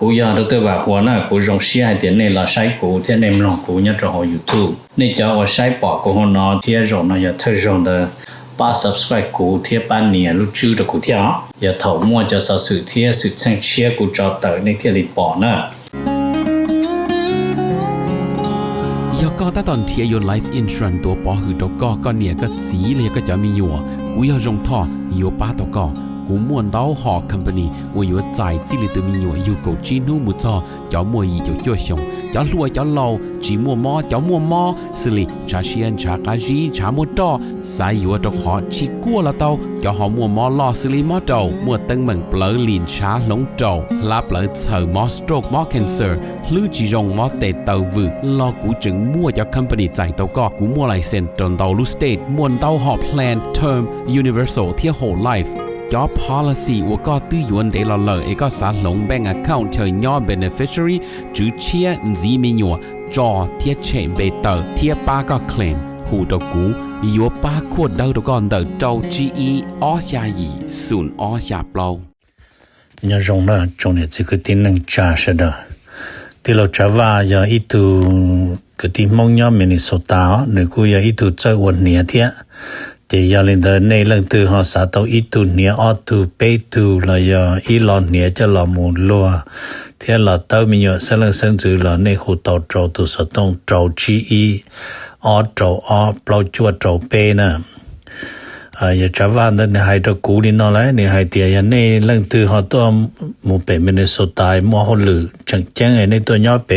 กูยาตัวตัวว่าหัวหน้ากูรงเสียเดี๋ยวนี้เราใช้กูเที่ยในมลองกูเนี่ยจะหอ YouTube นี่จะว่าใช้ปอกกูหัวนอเที่ยรงนะอย่าเธอรงเดป้า subscribe กูเที่ยป้านเนี่ยรู้ชื่อตะกูเที่ยอย่าเถามั่วจะสะสื่อเที่ยสุดแสงเชียกูจอเตอในเที่ยลิปอนะก็ตอนเทียยน Life Insurance ตัวปอหือตกก็เนี่ยก็สีเลยก็จะมีอยู่กูอยากจงท่ออยู่ป้าตกกูม่วนเต้าหอ company ว่าอยู่ใจจิลิตมีอยู่กูจีนูมุจอจ้ามัวยีจ้าจ้วชงจ้าลัวจ้าเหลาจีมัวมอจ้ามัวมอสิลิชาเชียนชากาจีชามัวตอสายอยู่ตกหอชิกัวละเต้าจ้าหอมัวมอลอสิลิมอเต้ามัวตึงเหมือนเปลือลินชาหลงเต้าลาเปลือเสือมอสโตรกมอ cancer ลือจีจงมอเตเต้าวืลอกูจึงมัวจ้า company ใจเต้าก็กูมัวไลเซนตนเต้าลูสเตทมัวเต้าหอ plan term universal เที่ย whole lifeจอ policy ว่าก็ตื้อยวนเดลเลอเอกสารลง bank account เธอย่อ beneficiary จื้อเชียจีมีหยัวจอเทียเชมเบเตอร์เทียป้าก็ claim หูตกูยัวป้าขวดเดาตก่อนเดาเจ้า GE อ้อชายีศูนย์อ้อชาเปล่าเนี่ยจงนะจงเนี่ยคือที่นึงจ่าเสดที่เราจะว่าอย่าอีตูคือที่มองย่อมินิโซตาหรือกูอย่าอีตูเจ้าวันเนี่ยเทียจะยาลินเดในเรื่องตัวหอสาตัวอีตูเนี่ยออตูเปตูละยาอีหลอนเนี่ยจะหลอมูลัวเทียหลอเต้ามีอยู่เสลังเซิงจือหลอในหูเต้าโจตัวสตงโจจีอีออโจออเปล่าจวดโจเปนะอย่าจะว่าในไฮตะกูนี่นอเลยในไฮเตียในเรื่องตัวหอตัวมูเปมินโซตายมัวหลือจังแจ้งในตัวย่อเป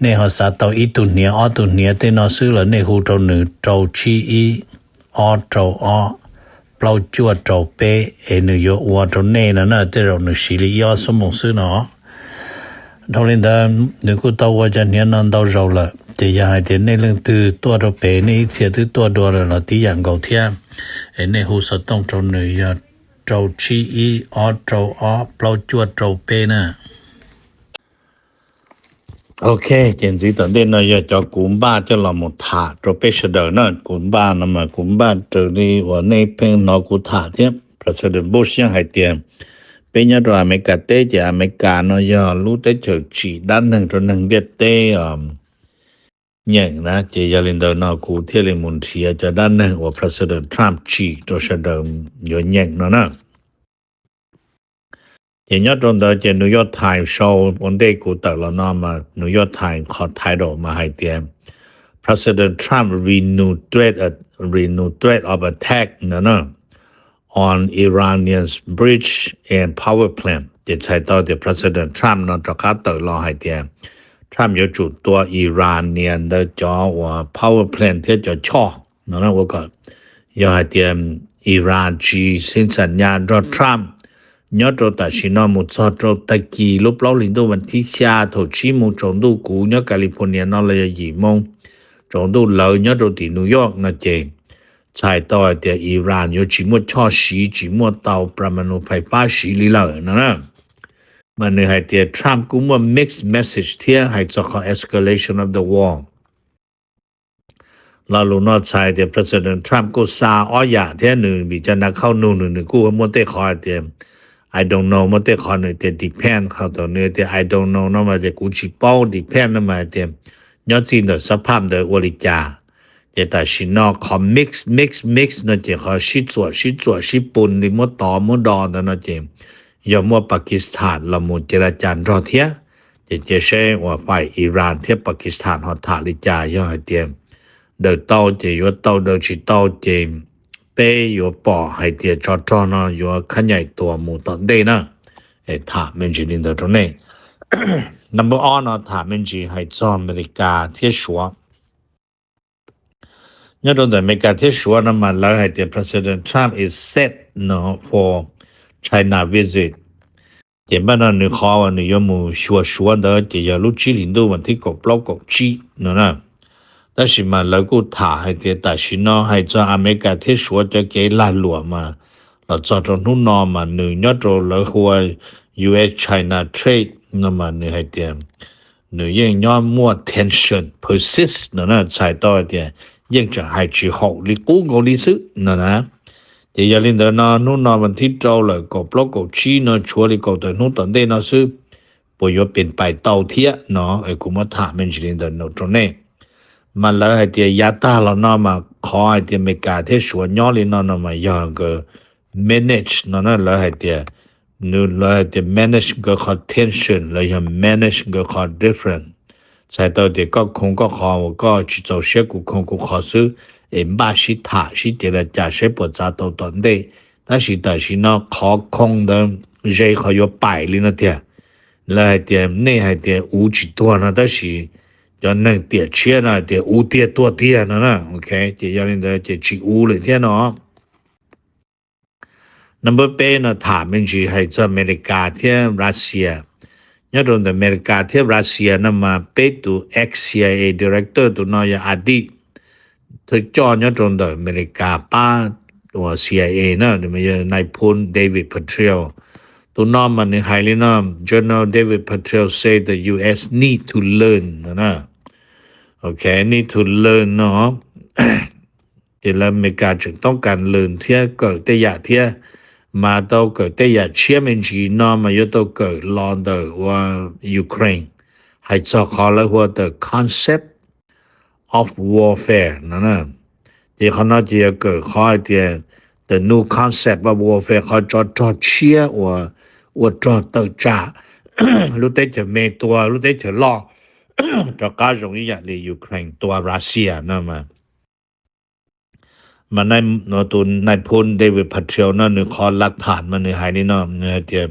ในหอสาตัวอีตูเนี่ยออตูเนี่ยเตนอซื้อละในหูโจหนึ่งโจจีอีออโจออเปล่าจวดโจเปนโยวัวโจเน่นะเตเราหนึ่งสิริยอสมองซื้อเนาะทอลินดาหนึ่งกูตัวว่าจะเนี่ยนั่นตัวเราละจะยาให้เดี๋ยวในเรื่องตัวโจเปในเสียตัวเราที่อย่างเก่าเทียในหูสต้องโจหนึ่งยาโจชีอีออโจออเปล่าจวดโจเปนะOK 现在等的呢要叫古巴叫那么塔做被识的呢古巴那么古巴这里我那边那古塔的 President Bush 还点เป็นยาตัวอเมริกาเตจะอเมริกาเนาะยารู้ได้เจอจีด้านหนึ่งตัวหนึ่งเด็ดเตอย่างนะเจยาลินเดอร์นอกูเทเลมุนเซียจะด้านหนึ่งว่า President Trump จีตัวเสด็จอยู่อย่างเนาะนะอย่างนี้ตรงเดียว New York Times show วันเด็กกูตัดแล้วนอมา New York Times ขอไทยดอกมาให้เตรียม President Trump renewed threat of attack นะ on Iranian's bridge and power plant จะใช้ต่อเดี๋ยว President Trump นอกจากเขาตัดรอให้เตรียม Trump 有จุดตัว Iranian 的叫ว่า power plant ที่จะช่อนะว่าก็要ให้เตรียม Iran จีสิ้นสัญญาณรอ Trump nhớ trâu ta xin nó một số trâu ta kỳ lúc lâu liền đôวันที่xa thổ chí một trông đô cũ nhớ California nó là gì mong trông đô lợi nhớ trâu thì New York nó chê chạy tàu thì Iran nhớ chỉ một cho xí chỉ một tàu Pramanu phải phá xí lý lợi nó nè mà nơi hay thì Trump cũng một mixed message thế hay cho có escalation of the war là lúc nó chạy thì President Trump có xa ở nhà thế nữ bị cho nó khâu nữ cũng muốn tới khỏi thì I don't know มันแต่ขอเนี่ยแต่ depend เขาตัวเนี่ยแต่ I don't know นะมันจะกูชิเป้า depend นะมันแต่ย้อนสินสภาพเดอวริจาแต่สินอขอ mix นะจะขอชิจัวปุ่นดิมต่อมดอนนะจะยอมว่าปากีสถานละมุเจรจารอเทียจะใช้ว่าฝ่ายอิหร่านเทียปากีสถานหอทาลิจาย่อให้เตรียมเดอเต้าจะยเต้าเดอชิเต้าเจเป้อยู่ป่อให้เตียจอดๆเนาะอยู่ขันใหญ่ตัวหมู่ตอนเดนะถามมันจีลินเดอร์ตรงนี้ number 1เนาะถามมันจีให้จออเมริกาเที่ยชัวเนี่ยตรงอเมริกาเที่ยชัวนะมันแล้วให้เตีย President Trump is set เนาะ for China visit เดี๋ยวบ้านเราขอว่าอยู่หมู่ชัวเด้อจะอย่ารู้จีลินโดวันที่กบล็อกกบจีเนาะนะ但是嘛，如果他还得但是呢，还在อเมริกาที่说จะ给拉落嘛，เรา做着นู่น嘛，你要做了话 US China trade 那么你还得你应要 more tension persist 那才到点应着还之后你估我历史那แต่อย่าลืมเด้อนู่นวันที่เจ้าเลยก็บล็อกก็ชี้เนาะชัวร์เลยก็แต่นู่นตอนเดนะซื้อเป ปยเป็นไปเต้าเทียเนาะกูมาถามมันจริงๆโนตรงนี้มันแล้วให้เตียยาตาเราเนาะมาขอให้เตียเมกาที่สวนย่อเลยเนาะมาอย่างก็ manage เนาะแล้วให้เตียนูแล้วให้เตีย manage ก็ขอ tension แล้วยัง manage ก็ขอ different ใส่ตัวเตียก็คงก็ขอก็จิตเสียกูคงกูขอซื้อบ้าชิถาชิเตียละจ่าเสียปวดใจตัวตอนเด但是เนาะขอคง的เจขอยไปเลยนะเตียแล้วให้เตียนี่ให้เตียอูจิตัวนะ但是要能点钱呢点五点多点呢 OK 这要你的这去五了天เนาะ number 8นะถามมันสิให้จะอเมริกาที่รัสเซียเนี่ยตรงอเมริกาที่รัสเซียนะมาไปดู ex-CIA director ตัวนอยอดีตถึงจอเนี่ยตรงอเมริกาป้าตัว CIA นะมันนายพล David Petraeus ตัวนอมันในไฮลีนะ General David Petraeus say the US need to learn นะOkay need to learn เนาะ ที่อเมริกาจึงต้องการ learn เที่ยเกิดแต่อย่าเที่ยมาต้องเกิดแต่อย่าเชื่อมันจีเนาะมาอยู่ต้องเกิดลอนเดอร์ว่ายูเครนให้เจ้าขอแล้วว่า the concept of warfare นั่นน่ะที่เขาน่าจะเกิดขอเที่ย the new concept of warfare เขาจะเชื่อว่าจะต่อจ้า รู้ได้จะเมตัวรู้ได้จะล่อจะก้าวรงอย่างในยูเครนตัวรัสเซียนะมันในตัวนายพลเดวิดพัทเทลนั่นขอหลักฐานมันในหายนี่เนาะเดี๋ยว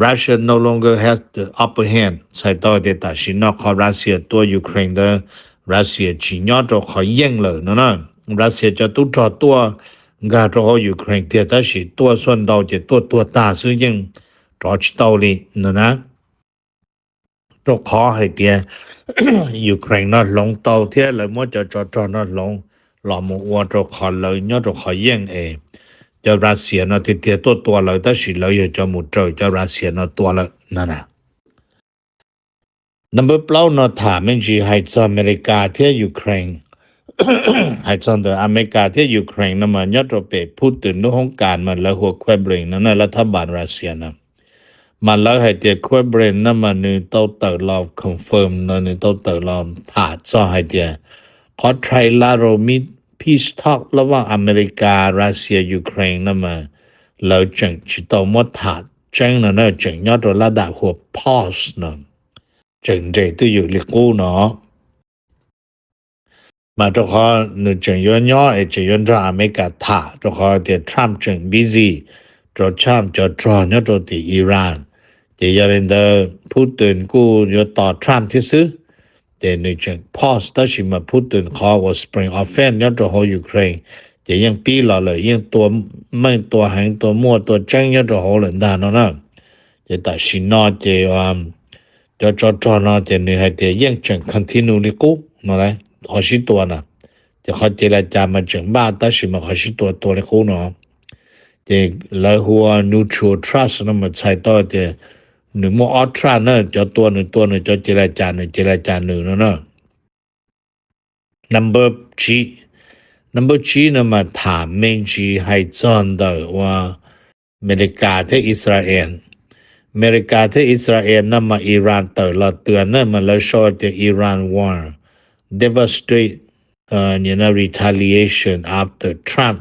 Russia no longer has the upper hand ใส่ต่อแต่ตัดสินขอรัสเซียตัวยูเครน的รัสเซียจีนจะขอแย่งเลยนะรัสเซียจะตุ้จอตัวกาจะขอยูเครนแต่ถ้าสิตัวส่วนดาวจะตัวตาซึ่งยังจอดเตาลีนะจะขอให้เตียยูเครนน่ะลงเตาเทียแล้วมั่วจะจอน่ะลงหลอมว่าจะขอเลยเนี่ยจะขอแย่งจะรัสเซียน่ะเตียตัวเลยแต่สิเลยจะหมดจะรัสเซียน่ะตัวละนั่นน่ะ number เปล่าน่ะถามมันสิให้จะอเมริกาเทียยูเครน ให้จะอเมริกาเทียยูเครนน่ะมันเนี่ยจะไปพูดถึงเรื่องการมันแล้วหัวแควบริงนั่นน่ะรัฐบาลรัสเซียน่ะมันแล้วให้เตียควบริงนั่นมันนี่ต้องเติร์เราคอนเฟิร์มนั่นนี่ต้องเติร์เราถ่าจะให้เตียขอไทรลาโรมิ peace talk ระหว่างอเมริการัสเซียยูเครนนั่นมาแล้วจึงจะต้องมาถ่าจังนั่นจึงยอดระดับหัว pause นั่นจึงจะต้องอยู่ลิกูเนาะมาจะขอหนึ่งจึงย้อนจะย้อนจากอเมริกาถ่าจะขอเตียทรัมป์จึง busy จะทรัมป์จะจอนเนี่ยตัวที่อิหร่านจะยังเดินพูดถึงกูจะต่อทรัมป์ที่ซื้อแต่ในจัง pause แต่ชิมาพูดถึงขอว่า spring offense เนี่ยจะให้ยูเครนจะยังปีละเลยยังตัวไม่ตัวหางตัวมั่วตัวจังเนี่ยจะให้หลังด้านนะจะแต่ชินอจะจอนะจะในให้จะยังจัง continue ลิกูนั่นแหละขอชิตัวนะจะขอเจรจามาจังบ้าแต่ชิมาขอชิตัวลิกูเนาะจะแล้วหัว neutral trust นั่นมาใช้ต่อจะหนึ่งมออัลตราเนอะจะตัวหนึ่งจะเจรจาหนึ่งเนาะ number G นะมาถามเมนจีให้จอนเดอว่าอเมริกาที่อิสราเอลนั่นมาอิหร่านเตือนนั่นมาแล้วชอบที่อิหร่าน war devastated retaliation after Trump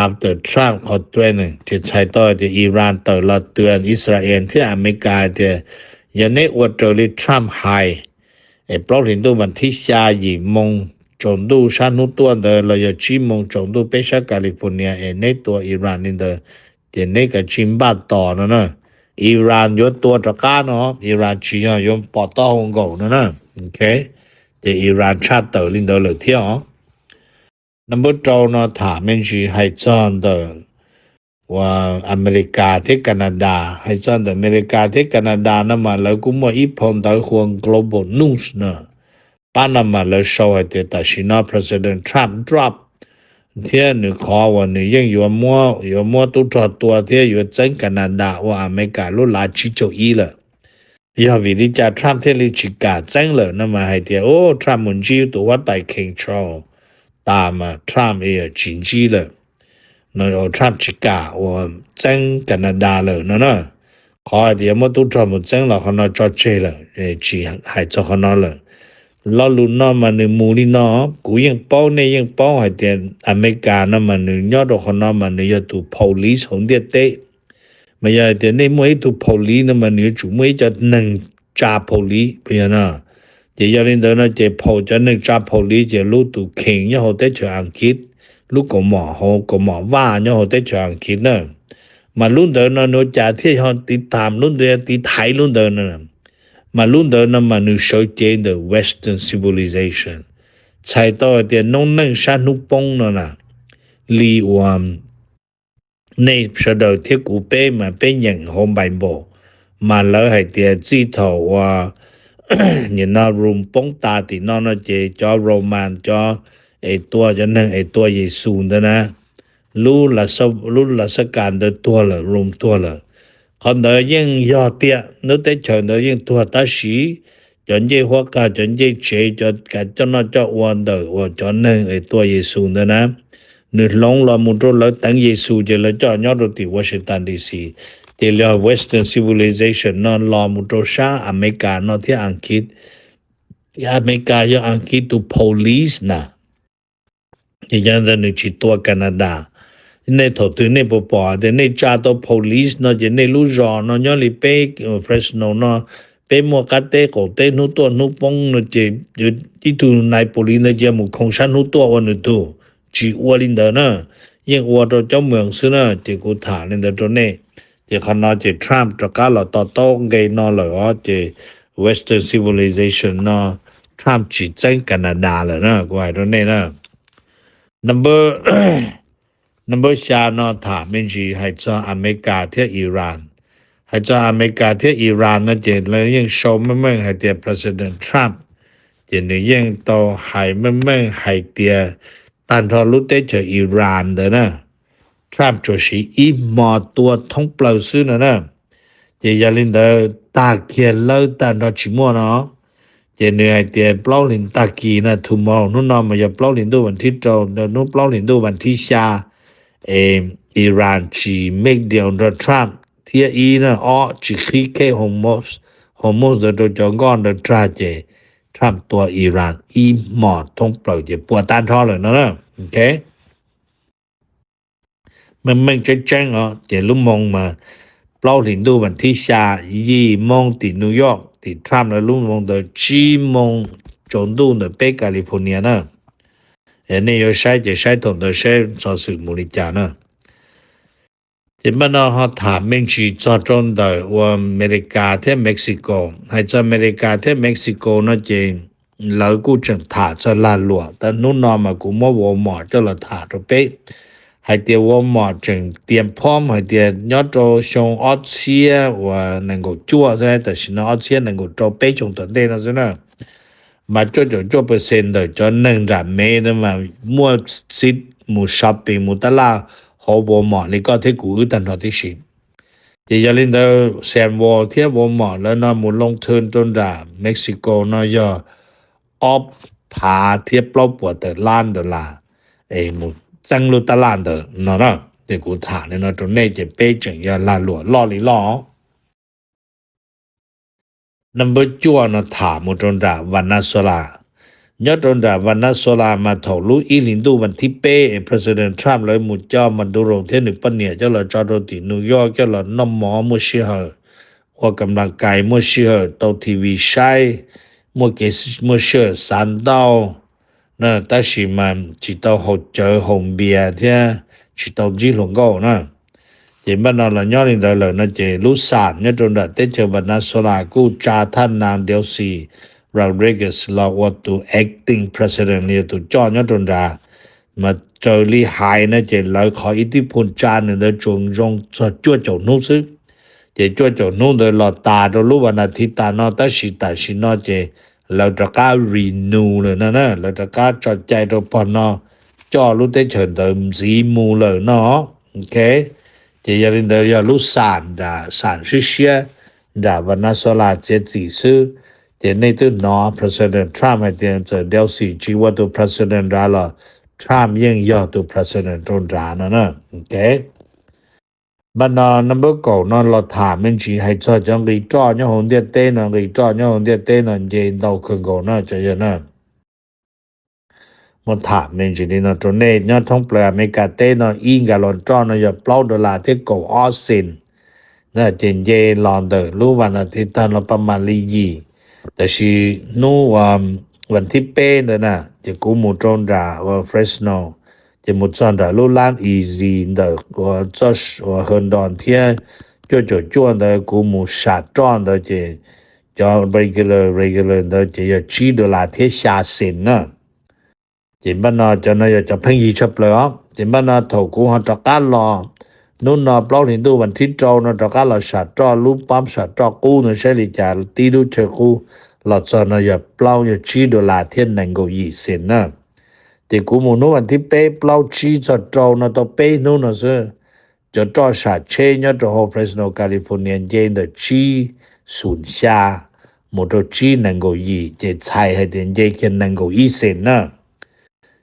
after Trump ขอตัวหนึ่งที่ใช้ต่อที่อิหร่านเตือนอิสราเอลที่อเมริกาที่ยังในอวดเจริญทรัมป์ไฮเพราะเห็นตัวมันที่ชายิมงจงดูชานุตัวเดอเราจะชิมงจงดูเปชาแคลิฟอร์เนียในตัวอิหร่านนี่เดอที่ในกับชิมบ้านต่อนะอิหร่านยกตัวตะก้าเนาะอิหร่านชี้ยกปอต้อฮงโกนะโอเคที่อิหร่านชาติเตอลินเดอเลยเที่ยว number 2นะถามมันสิให้จอนเดอว่าอเมริกาที่แคนาดาให้จอนเดออเมริกาที่แคนาดานะมาแล้วกูมาอีพงตะห่วง global news นะปานามาแล้วโชว์ให้ตัดสิน president Trump drop เที่ยหนึ่งขอวันนี้ยังอยู่มัวตุ้จตัวเที่ยอยู่จังแคนาดาว่าอเมริกาลุลาชิโจอีละยาวิริจา Trump ที่ลิชิกาจังเลยนะมาให้เที่ยTrump มันจีตัวว่าไต่ control ตามมา Trump จริงๆเลยนั่นTrump ชิกาว่าจังแคนาดาเลยนะ ขอเดียวมาตุจอมจังละเขานอจอเจละจีหายจอเขานอละลอลุนอมันมูลีนอกูยังป้อเนี่ยยังป้อให้เดียอเมริกานะมันยอดเขานอมันยอดตัว police ของเดียเตไม่ยอดเดียนี่มวยตัว police นะมันจุมวยจะหนึ่งจ่า police เพียนะเดี๋ยวยาลินเดอร์นะจะพอจะหนึ่งจ่า police จะรู้ตัวเข่งเนี่ยเขาได้เจออังกฤษลูกก็หมอเขาก็หมอว่าเนี่ยเขาได้เจออังกฤษนะมารุ่นเดินนะโนจ่าที่เขาติดตามรุ่นเดียติดไทยรุ่นเดินนะมารุ่นเดินนะมันโชว์เจน the Western civilization ใช้ต่อเดียน้องนั่งชานุปงนะลีวามในสะดวกที่กูเป้มาเป็นอย่างโฮมไบโบมาแล้วให้เดียจีถอว่าเนี่ยนะรุมปงตาตินอนเจจอโรมันจอไอตัวจะนั่งไอตัวเยซูนะรู้ละสการเดตัวละรวมตัวละคนเดยังยอเตียนึกแต่เฉินเดยังตัวตาสีจนเยหัวกาจนเยเฉจนกันจนจอวันเดว่าจนนั่งไอตัวเยซูนะนึกลงละมุดละตั้งเยซูจะละจอยอดติวอชิงตันดีซีเดียว Western civilization นอนลอมุดชาอเมริกานอที่อังกฤษอเมริกายอังกฤษตัว police นะยังจะนึกจิตตัวแคนาดาในถอดตัวในปปอแต่ในจ่าตัว police เนาะจะในลูจอเนาะย้อนลิเปFresno เนาะเปมัวกัตเตโกเตนุตัวนุปงเนาะจะที่ตัวนาย police เนาะจะมุคงชันนุตัววันตัวจีอวลินเดอร์เนาะยังอวตัวเจ้าเมืองซึ่งเนาะจะกูถามในตัวนี้จะขนาดจะทรัมป์ตะการเราต่อต้องไงเนาะเลยว่าจะ Western civilization เนาะทรัมป์จีจังแคนาดาเลยเนาะกูไอ้ตัวนี้เนาะ number ชาเนาะถามเป็นจีให้จออเมริกาเที่อิหร่านให้จออเมริกาที่อิหร่านนะเจเลยยังโชว์ไม่ให้เดีย President Trump เจเนี่ยยังโตให้ไม่ให้เดียตันทอรุเตเจออิหร่านเด้อนะทรัมป์จะสิอีหมอตัวท้องเปล่าซื้อนะเจยาลินเดอตาเกียเล่าตันทอชิมัวเนาะเจเนี่ยเดียเปล่าลินตากีนะทุมอนู่นนอมาอย่าเปล่าลินดูวันที่โจเดี๋ยวนู่นเปล่าลินดูวันที่ชาอิหร่านจีเมกเดียวเดทรัมป์ที่อีนะอ๋อจีคลิกโฮโมสเดจงกอนเดทราเจทรัมป์ตัวอิหร่านอีหมอท้องเปล่าเจปวดตันทอเลยนะโอเคมันจะแจ้งเจลุมงมาเปล่าลินดูวันที่ชา2 โมงที่นิวยอร์กที่ทรัมป์ลุมงเด4 โมงจนดูในเปแคลิฟอร์เนียนะนี่有ใช้同的ใช้做事มูลิจานะที่มันเขาถามมึงจีจอดจนได้ว่าอเมริกาที่เม็กซิโกให้จะอเมริกาที่เม็กซิโกนะเจเรากูจะถาจะลาลัวแต่นู่นนอมากูมาวอมอจะละถาตัวเป๊ะให้เดียววอมอจึงเตรียมพร้อมให้เดียวยอดโจชงออเซียว่านังกูจั่วใช่แต่สินะออเซียนังกูโจเป๊ะจงตัวเด่นนะใช่ไหมมาจ่อเปอร์เซ็นต์เลยจน1ดาเมนะมามัวซิดมูช้อปปิ้งมูตลาดฮอบอมอนี่ก็ที่กูตันทอที่สิจะยาลินเดอแซนวอลเทียบอมอแล้วนะมูลงทุนจนด่าเม็กซิโกนะยอออฟพาเทียบเปล่าปวดแต่ล้าน$มูจังลุตล้านเดอนะที่กูถามเนี่ยนะจนเนี่ยจะเป๊ะจังยาลาหลวล่อลิล่อnumber จั่วนะถามมุจนดาวันนาโซลายอดจนดาวันนาโซลามาถอรู้อีลินดูวันที่เป้ President Trump เลยมุจอมันดูโรงเทนึปะเนี่ยจะละจอดตินิวยอร์กจะละน้ำหมอมุชิเฮว่ากำลังกายมุชิเฮตทีวีใช้มุเกสมุชิเฮสันดาวนะแต่สิมันจิตเอาเจอหงเบียเทียจิตเอาจีหลงก็นะเจ็บบ้านเราย้อนอินเดอร์เลยนะเจลุสานเนี่ยจนได้เตเจอบันนาโซลากูจาท่านนางเดียวซีราเรเกสลาวตัว acting president เนี่ยตัวจอเนี่ยจนได้มาเจอลีไฮนะเจเลยขออิทธิพลจานเนี่ยจงจะจ้วจนู้ซึเจจ้วจนู้เดลอตาเรารู้วันอาทิตย์ตานอตชิตาชินอเจเราจะก้า renew เลยนะเราจะก้าจอดใจเราพอนอจอรู้ได้เฉินเดิมสีมูเลยเนาะโอเคเจยาลินเดอร์ยาลุสานดาสานชิเชียดาวันนาโซลาเจจีซื้อเจในตัวนอ President Trump ให้เดียนจะเดลซีจีว่าตัว President ดาละ Trump ยังยอตัว President จนดานะโอเค บันnumber 9เนาะเราถามมันสิให้จ่อจังกี่จ่อเนี่ยหงเดียเต้เนาะกี่จ่อเนี่ยหงเดียเต้เนาะเจนดาวขึ้นก่อนเนาะจะอย่างนั้นมันถามมันสินี่เนาะตรงนี้เนี่ยท่องแปลอเมริกาเต้เนาะอิงกับลอนจ่อเนาะอย่าเปล่าดอลลาร์ที่ก่อออสซินนะเจนเจลอนเดอร์รู้วันอาทิตย์ตอนเราประมาณลีแต่สินู่วันที่เป้เนี่ยนะจะกูหมู่ตรงดาว่าเฟรชโนจะหมู่จอนดาลู่ล้านอีซีเดอว่าจอชว่าเฮินดอนเทียจ่อๆ的กูหมู่ชาจอน的จะ regular 的จะ要$7贴下线呢จิบันจะน่าจะเพิ่งยีชับเลยจิบันถูกกูหาตะการรอนู่นเปล่าเห็นดูวันที่จอนะตะการรอชาจอรูปปั๊มชาจอกูนะใช่หรือจะตีดูเชกูเราจะน่าจะเปล่าจะ$7เทียนนังกูยีเส้นนะแต่กูมูนู้วันที่เป้เปล่า$จะจอนะตัวเป้นู่นนะซิจะจอชาเชยจะโฮเฟรสโนแคลิฟอร์เนียเจน的$0下หมด$นังกูยีจะใช้ให้เดินเจกันนังกูยีเส้นนะ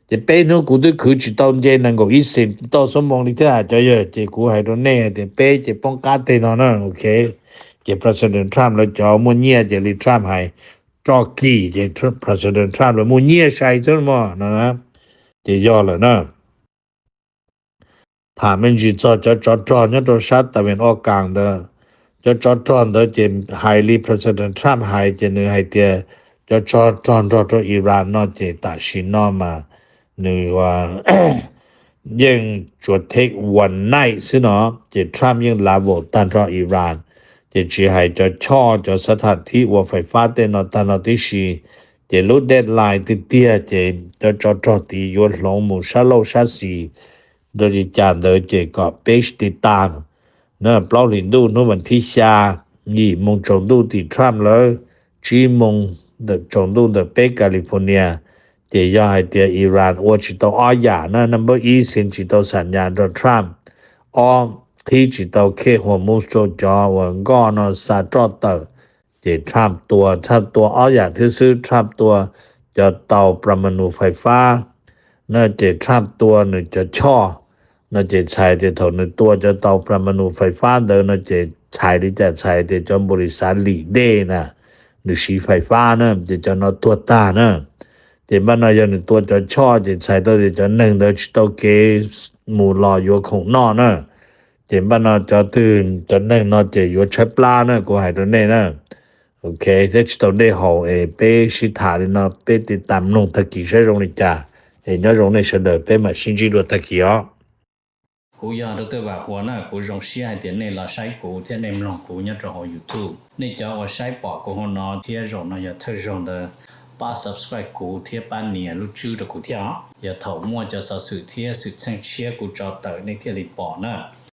จะเป็นนู้กูด้วยคือจิตตอนเจนังกูอีสินต่อสมองลิเทอาจะเยอะจะกูให้ตัวเน่จะเป็นจะป้องกันเตนอนนะโอเคจะ President Trump แล้วจะมุนเนียจะลิทรัมป์ให้จอกี้จะ President Trump แล้วมุนเนียใช้จนมั้งนะจะย่อแล้วนะถามมันจิตจะเนี่ยตัวชัดตะวันออกกลางเด้อจะเด้อจะให้ลิ President Trump ให้จะเนื้อให้เตียจะตัวอิหร่านเนาะจะตัดสินเนาะมานึกว่ายังจวดเทควันไนท์ซิเนาะจะทรัมป์ยังลาโหวตต้านต่ออิหร่านจะชี้ให้จะจะสถานที่ว่าไฟฟ้าเตนตานที่ชีจะลดเดดไลน์ติเตียจะที่ยนลงหมู่ชาโลชาสีโดยจานเดจะก็เปชติดตามเนาะเปล่าลินดูนู่นวันที่ชานี่มงจงดูที่ทรัมป์เลยจีมงจงดูเปแคลิฟอร์เนียจะย่อให้เตียอิหร่านว่าจิตเอาอย่านะ number 1สินจิตเอาสัญญาณโดยทรัมป์ที่จิตเอาเคหัวมุสโจจอวันก่อนซาจอเตอร์จะทรัมป์ตัวเอาอย่าที่ซื้อทรัมป์ตัวจะเตาปรมาณูไฟฟ้าน่าจะทรัมป์ตัวหนึ่งจะน่าจะใช้จะถอนตัวจะเตาปรมาณูไฟฟ้าเดินน่าจะใช้หรือจะใช้จะบริษัทหลีเดนะหรือสีไฟฟ้านะจะนอตัวตานะจะบ้านยนตัวจะจะใช้ตัวจะ1เดตัวเกหมู่รออยู่ของนอนะจะบ้านจะตื่นจะ1นอจะอยู่ใช้ปลานะกูให้ตัวนี้นะโอเคจะตัวได้หอเป้สิถานะเป้ติดตามลงตะกี้ใช้ตรงนี้จ้ะเห็นยรงในเสดอเป้มาชิงจิโรตะกี้กูอยากตัวว่าหัวหน้ากูจงเสียให้เดี๋ยวนี้เราใช้กูที่ในมลองกูเนี่ยจะหอ YouTube นี่จะว่าใช้ปอกกูหัวหน้าที่จงนะอย่าเธอจง的把 subscribe กูที่ปานเนี่ยรู้ชื่อ的กูที่อย่าถอมั่วจะสื่อที่สื่อเชิงเชียกูจะเตอในที่รีปอร์ตนะ